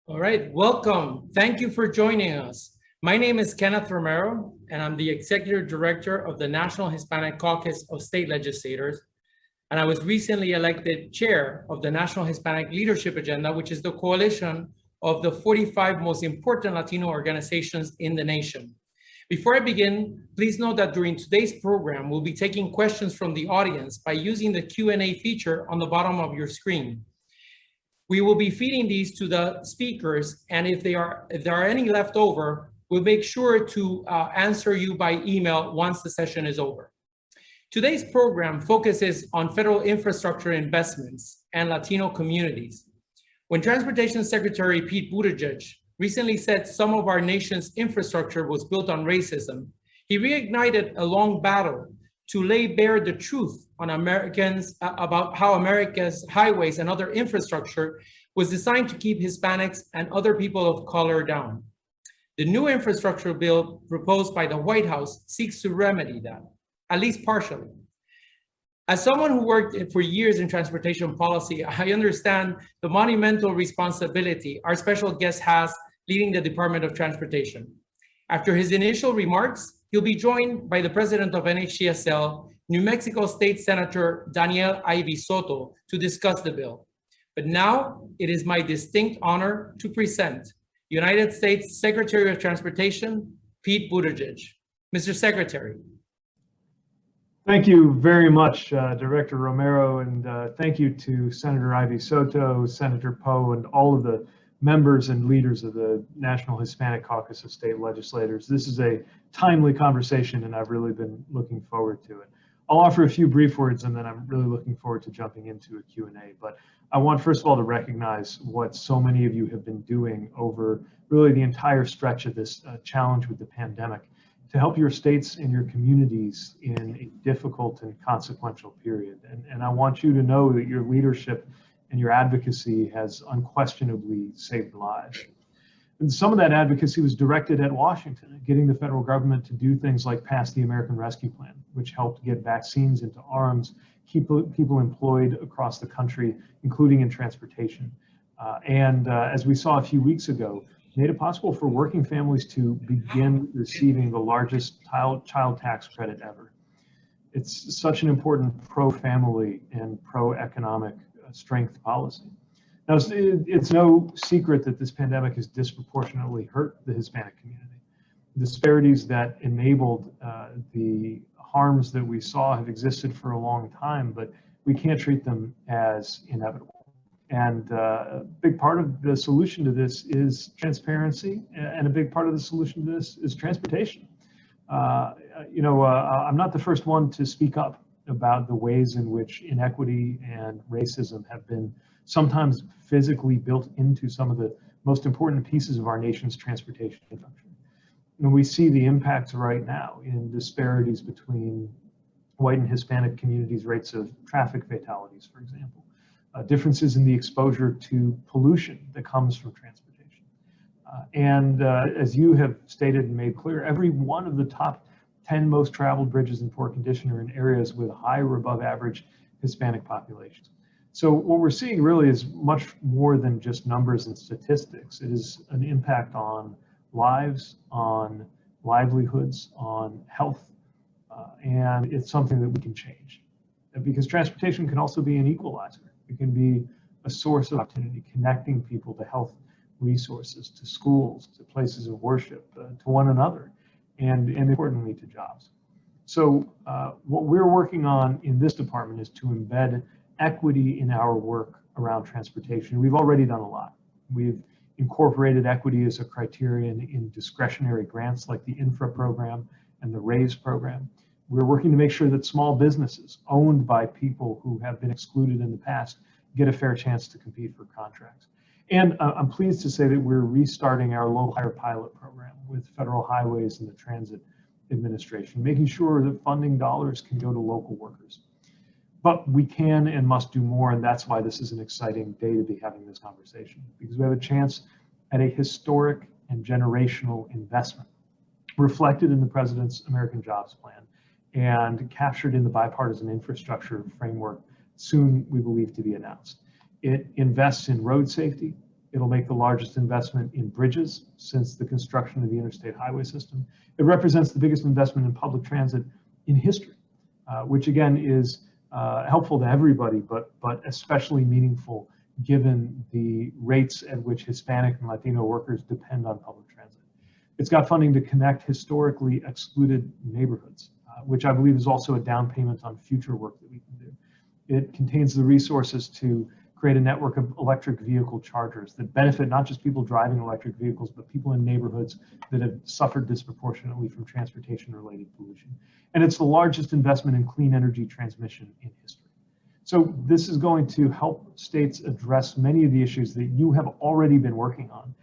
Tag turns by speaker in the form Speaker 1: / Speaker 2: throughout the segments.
Speaker 1: All right, welcome. Thank you for joining us. My name is Kenneth Romero, and I'm the Executive Director of the National Hispanic Caucus of State Legislators. And I was recently elected Chair of the National Hispanic Leadership Agenda, which is the coalition of the 45 most important Latino organizations in the nation. Before I begin, please note that during today's program, we'll be taking questions from the audience by using the Q&A feature on the bottom of your screen. We will be feeding these to the speakers, and if there are any left over, we'll make sure to answer you by email once the session is over. Today's program focuses on federal infrastructure investments and Latino communities. When Transportation Secretary Pete Buttigieg recently said some of our nation's infrastructure was built on racism, he reignited a long battle to lay bare the truth on Americans about how America's highways and other infrastructure was designed to keep Hispanics and other people of color down. The new infrastructure bill proposed by the White House seeks to remedy that, at least partially. As someone who worked for years in transportation policy, I understand the monumental responsibility our special guest has leading the Department of Transportation. After his initial remarks, he'll be joined by the president of NHCSL, New Mexico State Senator Daniel Ivy Soto, to discuss the bill. But now it is my distinct honor to present United States Secretary of Transportation, Pete Buttigieg. Mr. Secretary.
Speaker 2: Thank you very much, Director Romero, and thank you to Senator Ivy Soto, Senator Poe, and all of the members and leaders of the National Hispanic Caucus of State Legislators. This is a timely conversation, and I've really been looking forward to it. I'll offer a few brief words, and then I'm really looking forward to jumping into a Q&A. But I want, first of all, to recognize what so many of you have been doing over really the entire stretch of this challenge with the pandemic to help your states and your communities in a difficult and consequential period. And I want you to know that your leadership and your advocacy has unquestionably saved lives. And some of that advocacy was directed at Washington, getting the federal government to do things like pass the American Rescue Plan, which helped get vaccines into arms, keep people employed across the country, including in transportation. As we saw a few weeks ago, made it possible for working families to begin receiving the largest child tax credit ever. It's such an important pro-family and pro-economic strength policy. Now, it's no secret that this pandemic has disproportionately hurt the Hispanic community. The disparities that enabled the harms that we saw have existed for a long time, but we can't treat them as inevitable. And a big part of the solution to this is transparency, and a big part of the solution to this is transportation. I'm not the first one to speak up about the ways in which inequity and racism have been sometimes physically built into some of the most important pieces of our nation's transportation infrastructure. And we see the impacts right now in disparities between white and Hispanic communities' rates of traffic fatalities, for example. Differences in the exposure to pollution that comes from transportation. As you have stated and made clear, every one of the top 10 most traveled bridges in poor condition are in areas with high or above average Hispanic populations. So what we're seeing really is much more than just numbers and statistics. It is an impact on lives, on livelihoods, on health, and it's something that we can change. Because transportation can also be an equalizer. It can be a source of opportunity, connecting people to health resources, to schools, to places of worship, to one another, and importantly to jobs. So what we're working on in this department is to embed equity in our work around transportation. We've already done a lot. We've incorporated equity as a criterion in discretionary grants like the Infra program and the RAISE program. We're working to make sure that small businesses owned by people who have been excluded in the past get a fair chance to compete for contracts. And I'm pleased to say that we're restarting our local hire pilot program with Federal Highways and the Transit Administration, making sure that funding dollars can go to local workers. But we can and must do more, and that's why this is an exciting day to be having this conversation, because we have a chance at a historic and generational investment reflected in the President's American Jobs Plan and captured in the bipartisan infrastructure framework soon, we believe, to be announced. It invests in road safety, It'll make the largest investment in bridges since the construction of the interstate highway system. It represents the biggest investment in public transit in history, which again is helpful to everybody, but especially meaningful given the rates at which Hispanic and Latino workers depend on public transit. It's got funding to connect historically excluded neighborhoods, which I believe is also a down payment on future work that we can do. It contains the resources to create a network of electric vehicle chargers that benefit not just people driving electric vehicles, but people in neighborhoods that have suffered disproportionately from transportation-related pollution. And it's the largest investment in clean energy transmission in history. So this is going to help states address many of the issues that you have already been working on,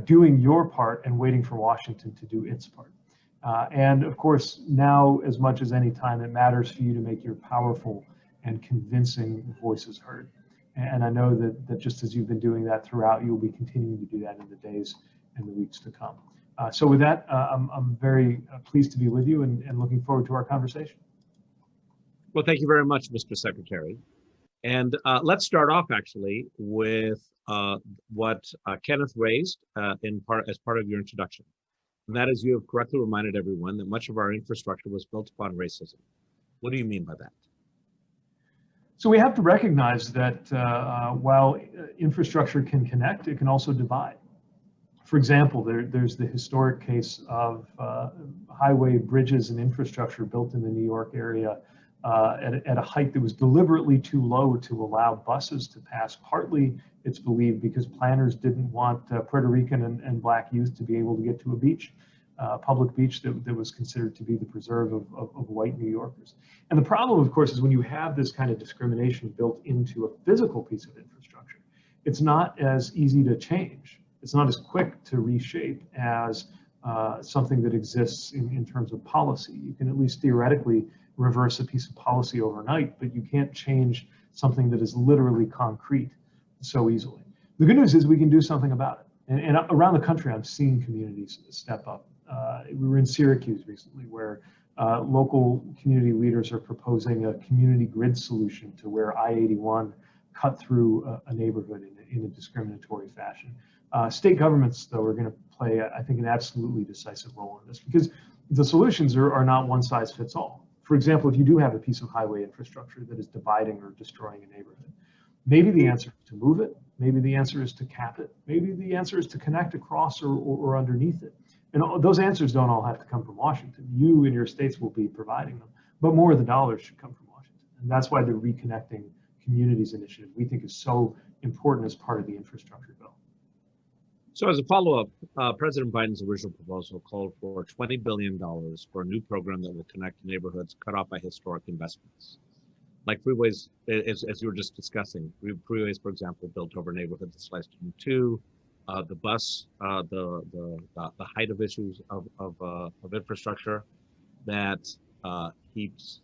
Speaker 2: doing your part and waiting for Washington to do its part. And of course, now as much as any time, it matters for you to make your powerful and convincing voices heard. And I know that just as you've been doing that throughout, you'll be continuing to do that in the days and the weeks to come. So with that, I'm very pleased to be with you and looking forward to our conversation.
Speaker 3: Well, thank you very much, Mr. Secretary. And let's start off actually with what Kenneth raised as part of your introduction. And that is, you have correctly reminded everyone that much of our infrastructure was built upon racism. What do you mean by that?
Speaker 2: So we have to recognize that while infrastructure can connect, it can also divide. For example, there's the historic case of highway, bridges, and infrastructure built in the New York area at a height that was deliberately too low to allow buses to pass. Partly, it's believed, because planners didn't want Puerto Rican and Black youth to be able to get to a beach, public beach that was considered to be the preserve of white New Yorkers. And the problem, of course, is when you have this kind of discrimination built into a physical piece of infrastructure, it's not as easy to change. It's not as quick to reshape as something that exists in terms of policy. You can at least theoretically reverse a piece of policy overnight, but you can't change something that is literally concrete so easily. The good news is we can do something about it. And around the country, I'm seeing communities step up. We were in Syracuse recently, where local community leaders are proposing a community grid solution to where I-81 cut through a neighborhood in a discriminatory fashion. State governments, though, are going to play, I think, an absolutely decisive role in this, because the solutions are not one size fits all. For example, if you do have a piece of highway infrastructure that is dividing or destroying a neighborhood, maybe the answer is to move it, maybe the answer is to cap it, maybe the answer is to connect across or underneath it. And those answers don't all have to come from Washington. You and your states will be providing them, but more of the dollars should come from Washington. And that's why the Reconnecting Communities initiative, we think, is so important as part of the infrastructure bill.
Speaker 3: So as a follow-up, President Biden's original proposal called for $20 billion for a new program that will connect neighborhoods cut off by historic investments. Like freeways, as you were just discussing, freeways, for example, built over neighborhoods that sliced in two, the bus, the height of issues of infrastructure that keeps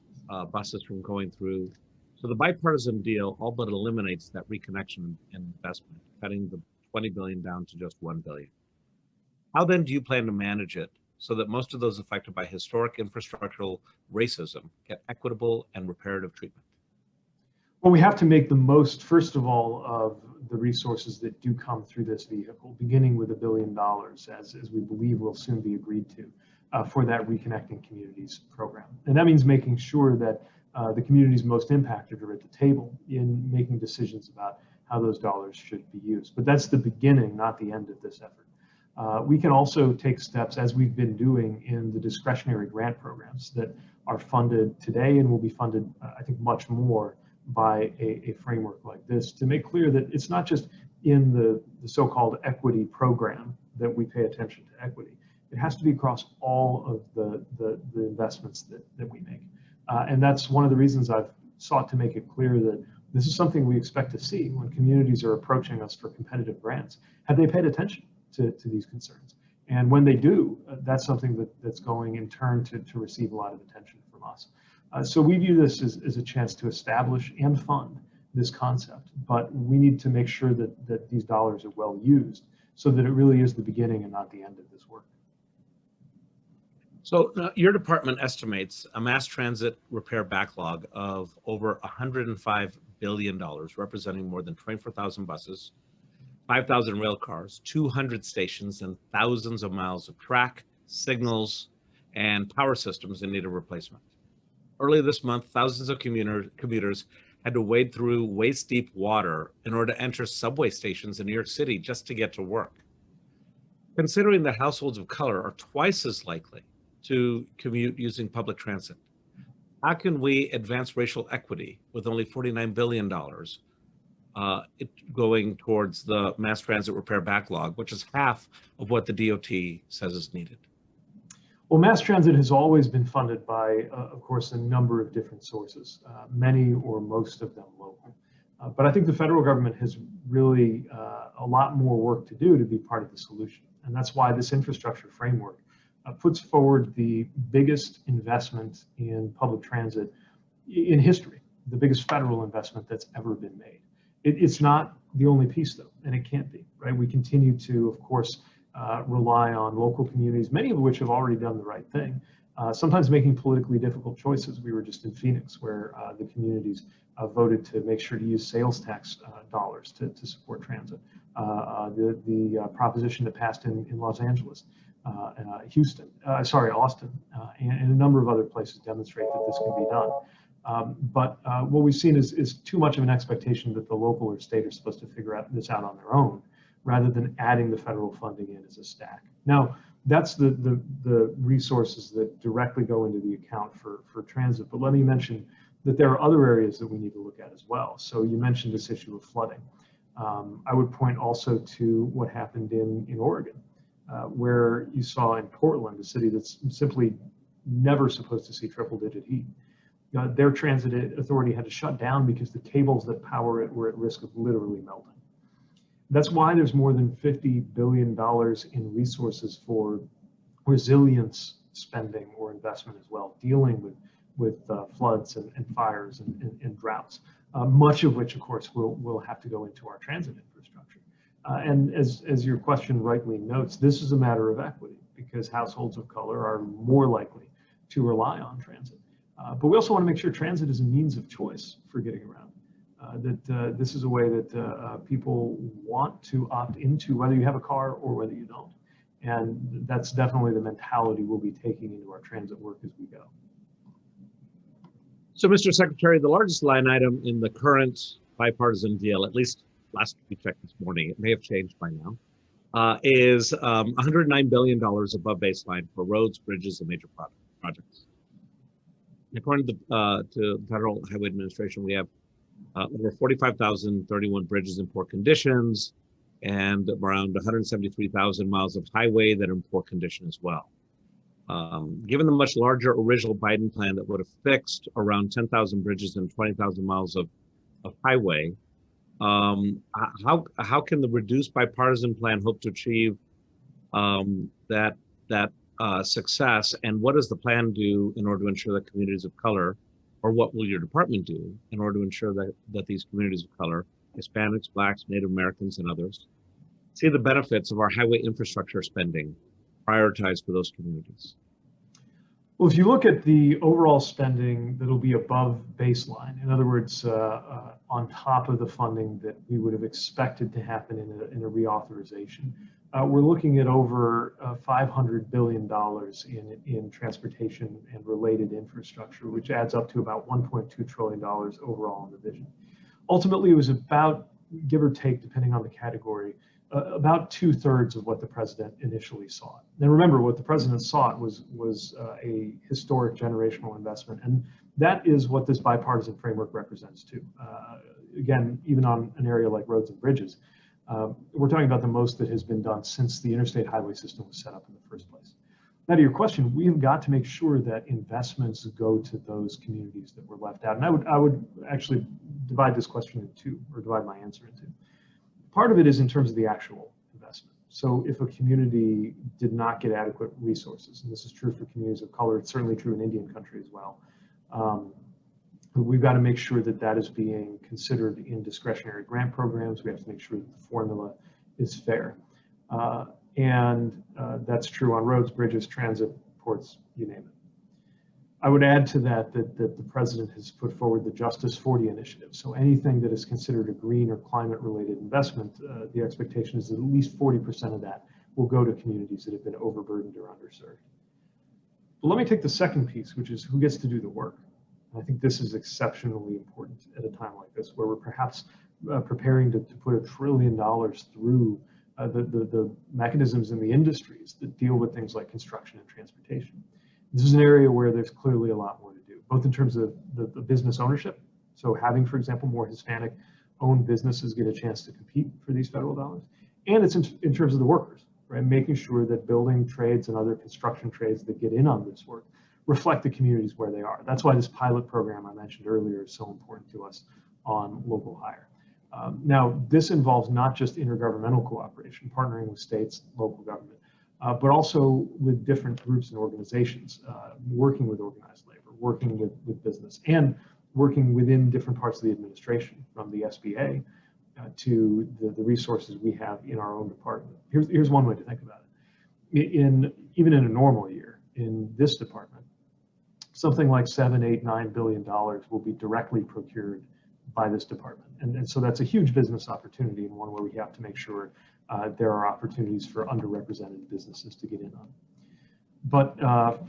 Speaker 3: buses from going through. So the bipartisan deal all but eliminates that reconnection investment, cutting the $20 billion down to just $1 billion. How then do you plan to manage it so that most of those affected by historic infrastructural racism get equitable and reparative treatment?
Speaker 2: Well, we have to make the most, first of all, of the resources that do come through this vehicle, beginning with $1 billion, as we believe will soon be agreed to, for that Reconnecting Communities program. And that means making sure that the communities most impacted are at the table in making decisions about how those dollars should be used. But that's the beginning, not the end of this effort. We can also take steps, as we've been doing in the discretionary grant programs that are funded today and will be funded, I think, much more by a framework like this, to make clear that it's not just in the so-called equity program that we pay attention to equity. It has to be across all of the investments that we make. And that's one of the reasons I've sought to make it clear that this is something we expect to see when communities are approaching us for competitive grants. Have they paid attention to these concerns? And when they do, that's something that's going in turn to receive a lot of attention from us. So we view this as a chance to establish and fund this concept, but we need to make sure that these dollars are well used so that it really is the beginning and not the end of this work.
Speaker 3: So your department estimates a mass transit repair backlog of over $105 billion, representing more than 24,000 buses, 5,000 rail cars, 200 stations, and thousands of miles of track, signals, and power systems in need of replacement. Earlier this month, thousands of commuters had to wade through waist-deep water in order to enter subway stations in New York City just to get to work. Considering that households of color are twice as likely to commute using public transit, how can we advance racial equity with only $49 billion going towards the mass transit repair backlog, which is half of what the DOT says is needed?
Speaker 2: Well, mass transit has always been funded by, of course, a number of different sources, many or most of them local. But I think the federal government has really a lot more work to do to be part of the solution. And that's why this infrastructure framework puts forward the biggest investment in public transit in history, the biggest federal investment that's ever been made. It's not the only piece, though, and it can't be, right? We continue to, of course, rely on local communities, many of which have already done the right thing, sometimes making politically difficult choices. We were just in Phoenix, where the communities voted to make sure to use sales tax dollars to support transit. The proposition that passed in Los Angeles, Austin, and a number of other places demonstrate that this can be done. But what we've seen is too much of an expectation that the local or state are supposed to figure this out on their own, rather than adding the federal funding in as a stack. Now, that's the resources that directly go into the account for transit. But let me mention that there are other areas that we need to look at as well. So you mentioned this issue of flooding. I would point also to what happened in Oregon, where you saw in Portland, a city that's simply never supposed to see triple-digit heat. Their transit authority had to shut down because the cables that power it were at risk of literally melting. That's why there's more than $50 billion in resources for resilience spending or investment as well, dealing with floods and fires and droughts, much of which, of course, will have to go into our transit infrastructure. And as your question rightly notes, this is a matter of equity, because households of color are more likely to rely on transit. But we also want to make sure transit is a means of choice for getting around. That this is a way that people want to opt into, whether you have a car or whether you don't. And that's definitely the mentality we'll be taking into our transit work as we go.
Speaker 3: So, Mr. Secretary, the largest line item in the current bipartisan deal, at least last we checked this morning, it may have changed by now, is $109 billion above baseline for roads, bridges, and major projects. According to the Federal Highway Administration, we have over 45,031 bridges in poor conditions and around 173,000 miles of highway that are in poor condition as well. Given the much larger original Biden plan that would have fixed around 10,000 bridges and 20,000 miles of highway, how can the reduced bipartisan plan hope to achieve that success? And what does the plan do in order to ensure that communities of color, or what will your department do in order to ensure that these communities of color, Hispanics, Blacks, Native Americans, and others, see the benefits of our highway infrastructure spending prioritized for those communities?
Speaker 2: Well, if you look at the overall spending that'll be above baseline, in other words, on top of the funding that we would have expected to happen in a reauthorization, we're looking at over $500 billion in transportation and related infrastructure, which adds up to about $1.2 trillion overall in the vision. Ultimately, it was about, give or take, depending on the category, about 2/3 of what the president initially sought. And remember, what the president sought was a historic generational investment, and that is what this bipartisan framework represents too. Again, even on an area like roads and bridges, we're talking about the most that has been done since the interstate highway system was set up in the first place. Now, to your question, we have got to make sure that investments go to those communities that were left out. And I would actually divide this question in two, or divide my answer in two. Part of it is in terms of the actual investment. So if a community did not get adequate resources, and this is true for communities of color, it's certainly true in Indian country as well, we've got to make sure that that is being considered in discretionary grant programs. We have to make sure that the formula is fair. And that's true on roads, bridges, transit, ports, you name it. I would add to that the president has put forward the Justice 40 initiative. So anything that is considered a green or climate related investment, the expectation is that at least 40% of that will go to communities that have been overburdened or underserved. But let me take the second piece, which is who gets to do the work. And I think this is exceptionally important at a time like this, where we're perhaps preparing to put $1 trillion through the mechanisms in the industries that deal with things like construction and transportation. This is an area where there's clearly a lot more to do, both in terms of the business ownership. So having, for example, more Hispanic-owned businesses get a chance to compete for these federal dollars. And it's in terms of the workers, right? Making sure that building trades and other construction trades that get in on this work reflect the communities where they are. That's why this pilot program I mentioned earlier is so important to us on local hire. Now, this involves not just intergovernmental cooperation, partnering with states, local government, but also with different groups and organizations, working with organized labor, working with business, and working within different parts of the administration, from the SBA to the resources we have in our own department. Here's one way to think about it. Even in a normal year, in this department, something like $7, $8, $9 billion will be directly procured by this department. And so that's a huge business opportunity, and one where we have to make sure there are opportunities for underrepresented businesses to get in on. But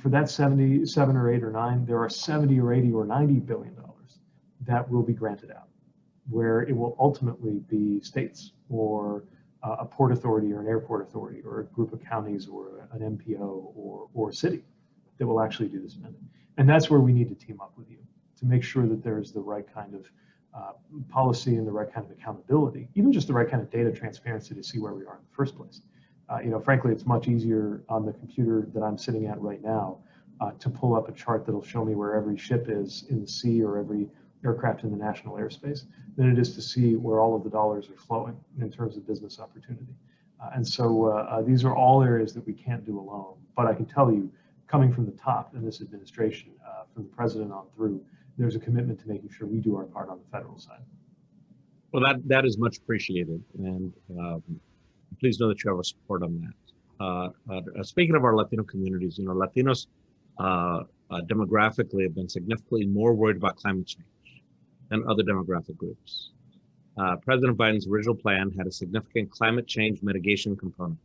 Speaker 2: for that 77 or 8 or 9, there are 70 or 80 or 90 billion dollars that will be granted out, where it will ultimately be states or a port authority or an airport authority or a group of counties or an MPO or a city that will actually do the spending. And that's where we need to team up with you to make sure that there's the right kind of policy and the right kind of accountability, even just the right kind of data transparency to see where we are in the first place. Frankly, it's much easier on the computer that I'm sitting at right now to pull up a chart that'll show me where every ship is in the sea or every aircraft in the national airspace than it is to see where all of the dollars are flowing in terms of business opportunity. And so these are all areas that we can't do alone. But I can tell you, coming from the top in this administration, from the president on through, there's a commitment to making sure we do our part on the federal side.
Speaker 3: Well, that is much appreciated, and please know that you have our support on that. Speaking of our Latino communities, Latinos demographically have been significantly more worried about climate change than other demographic groups. President Biden's original plan had a significant climate change mitigation component.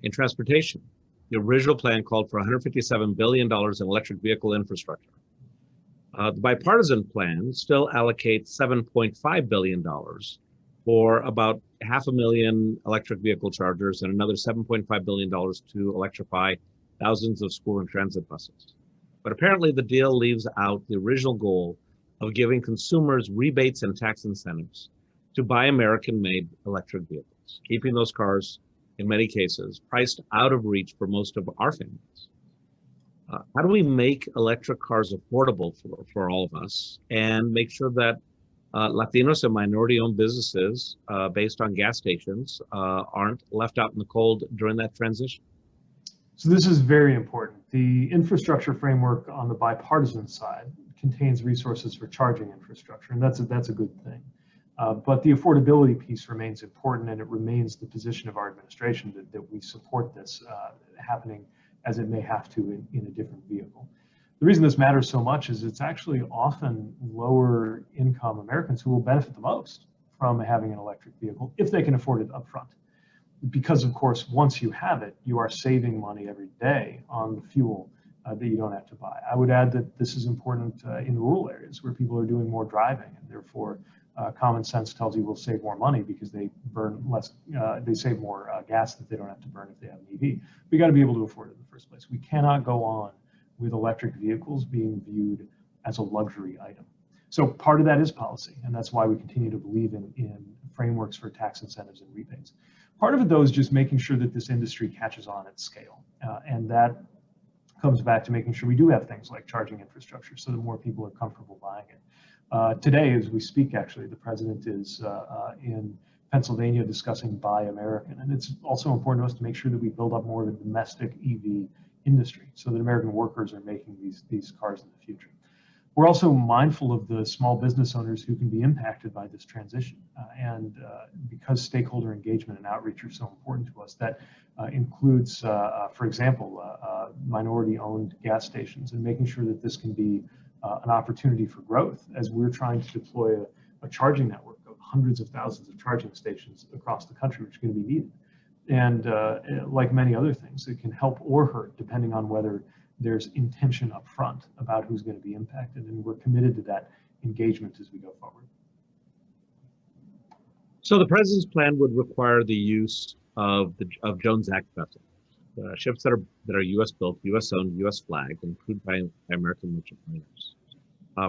Speaker 3: In transportation, the original plan called for $157 billion in electric vehicle infrastructure. The bipartisan plan still allocates $7.5 billion for about 500,000 electric vehicle chargers and another $7.5 billion to electrify thousands of school and transit buses. But apparently the deal leaves out the original goal of giving consumers rebates and tax incentives to buy American-made electric vehicles, keeping those cars, in many cases, priced out of reach for most of our families. How do we make electric cars affordable for all of us and make sure that Latinos and minority-owned businesses based on gas stations aren't left out in the cold during that transition?
Speaker 2: So this is very important. The infrastructure framework on the bipartisan side contains resources for charging infrastructure, and that's a good thing. But the affordability piece remains important, and it remains the position of our administration that we support this happening as it may have to in a different vehicle. The reason this matters so much is it's actually often lower income Americans who will benefit the most from having an electric vehicle if they can afford it upfront. Because of course, once you have it, you are saving money every day on the fuel that you don't have to buy. I would add that this is important in rural areas where people are doing more driving, and therefore common sense tells you we'll save more money because they burn less, they save more gas that they don't have to burn if they have an EV. We got to be able to afford it in the first place. We cannot go on with electric vehicles being viewed as a luxury item. So part of that is policy, and that's why we continue to believe in frameworks for tax incentives and rebates. Part of it, though, is just making sure that this industry catches on at scale, and that comes back to making sure we do have things like charging infrastructure so that more people are comfortable buying it. Today, as we speak, actually, the president is in Pennsylvania discussing Buy American, and it's also important to us to make sure that we build up more of a domestic EV industry so that American workers are making these cars in the future. We're also mindful of the small business owners who can be impacted by this transition. And because stakeholder engagement and outreach are so important to us, that includes, for example, minority-owned gas stations, and making sure that this can be an opportunity for growth as we're trying to deploy a charging network of hundreds of thousands of charging stations across the country, which are going to be needed. And like many other things, it can help or hurt depending on whether there's intention up front about who's going to be impacted, and we're committed to that engagement as we go forward.
Speaker 3: So the president's plan would require the use of Jones Act vessels, ships that are U.S. built, U.S. owned, U.S. flagged, and crewed by American merchant mariners,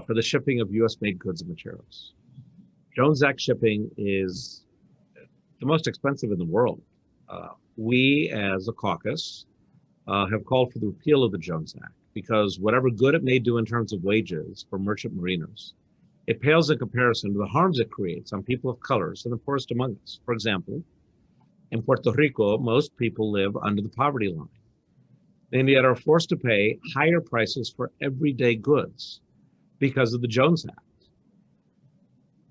Speaker 3: for the shipping of U.S. made goods and materials. Jones Act shipping is the most expensive in the world. We, as a caucus, have called for the repeal of the Jones Act because whatever good it may do in terms of wages for merchant mariners, it pales in comparison to the harms it creates on people of colors and the poorest among us. For example, in Puerto Rico, most people live under the poverty line and yet are forced to pay higher prices for everyday goods because of the Jones Act.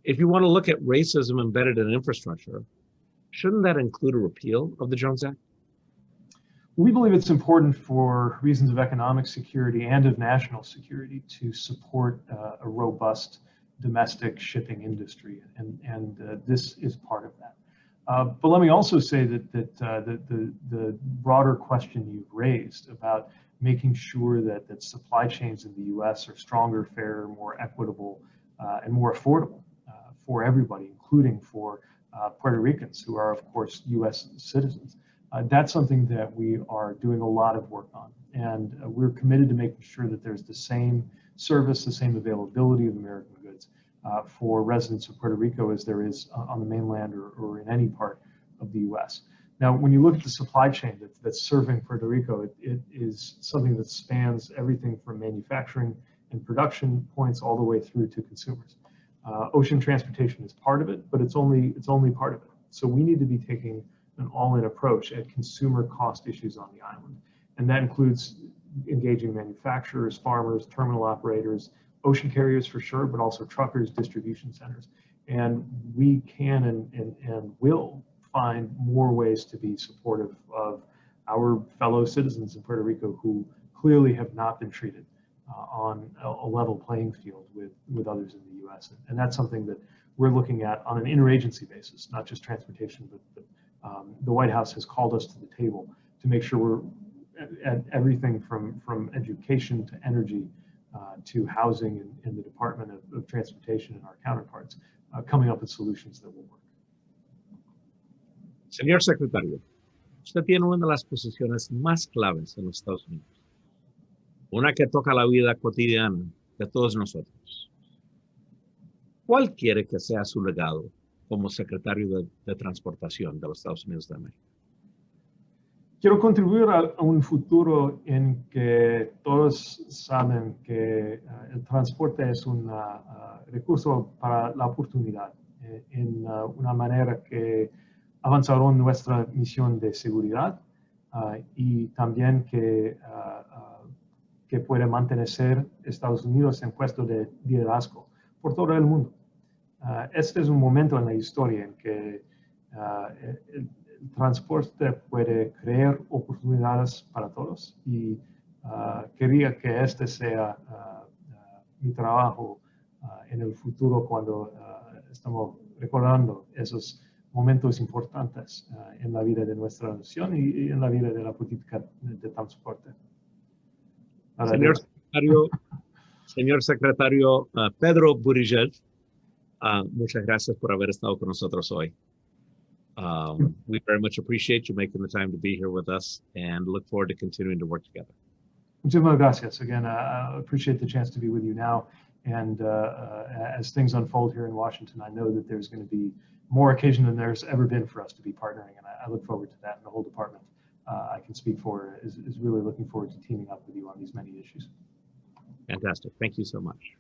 Speaker 3: If you want to look at racism embedded in infrastructure, shouldn't that include a repeal of the Jones Act?
Speaker 2: We believe it's important for reasons of economic security and of national security to support a robust domestic shipping industry, and this is part of that. But let me also say that the broader question you've raised about making sure that supply chains in the U.S. are stronger, fairer, more equitable, and more affordable for everybody, including for Puerto Ricans who are, of course, U.S. citizens. That's something that we are doing a lot of work on, and we're committed to making sure that there's the same service, the same availability of American goods for residents of Puerto Rico as there is on the mainland or in any part of the U.S. Now, when you look at the supply chain that's serving Puerto Rico, it is something that spans everything from manufacturing and production points all the way through to consumers. Ocean transportation is part of it, but it's only part of it. So we need to be taking an all-in approach at consumer cost issues on the island. And that includes engaging manufacturers, farmers, terminal operators, ocean carriers for sure, but also truckers, distribution centers. And we can and will find more ways to be supportive of our fellow citizens in Puerto Rico who clearly have not been treated on a level playing field with others in the US. And that's something that we're looking at on an interagency basis, not just transportation, but the White House has called us to the table to make sure we're at everything from education to energy to housing in the Department of Transportation and our counterparts, coming up with solutions that will work.
Speaker 3: Señor Secretario, usted tiene una de las posiciones más claves en los Estados Unidos, una que toca la vida cotidiana de todos nosotros. ¿Cuál quiere que sea su legado como secretario de Transportación de los Estados Unidos de América?
Speaker 2: Quiero contribuir a un futuro en que todos saben que el transporte es un recurso para la oportunidad, en una manera que avanzará en nuestra misión de seguridad y también que puede mantener Estados Unidos en puesto de liderazgo por todo el mundo. Este es un momento en la historia en que el transporte puede crear oportunidades para todos y quería que este sea mi trabajo en el futuro cuando estamos recordando esos momentos importantes en la vida de nuestra nación y en la vida de la política de transporte.
Speaker 3: Señor secretario Pedro Buttigieg, muchas gracias por haber estado con nosotros hoy. We very much appreciate you making the time to be here with us and look forward to continuing to work together.
Speaker 2: Muchísimas gracias. Again, I appreciate the chance to be with you now. And as things unfold here in Washington, I know that there's going to be more occasion than there's ever been for us to be partnering. And I look forward to that. And the whole department I can speak for is really looking forward to teaming up with you on these many issues.
Speaker 3: Fantastic. Thank you so much.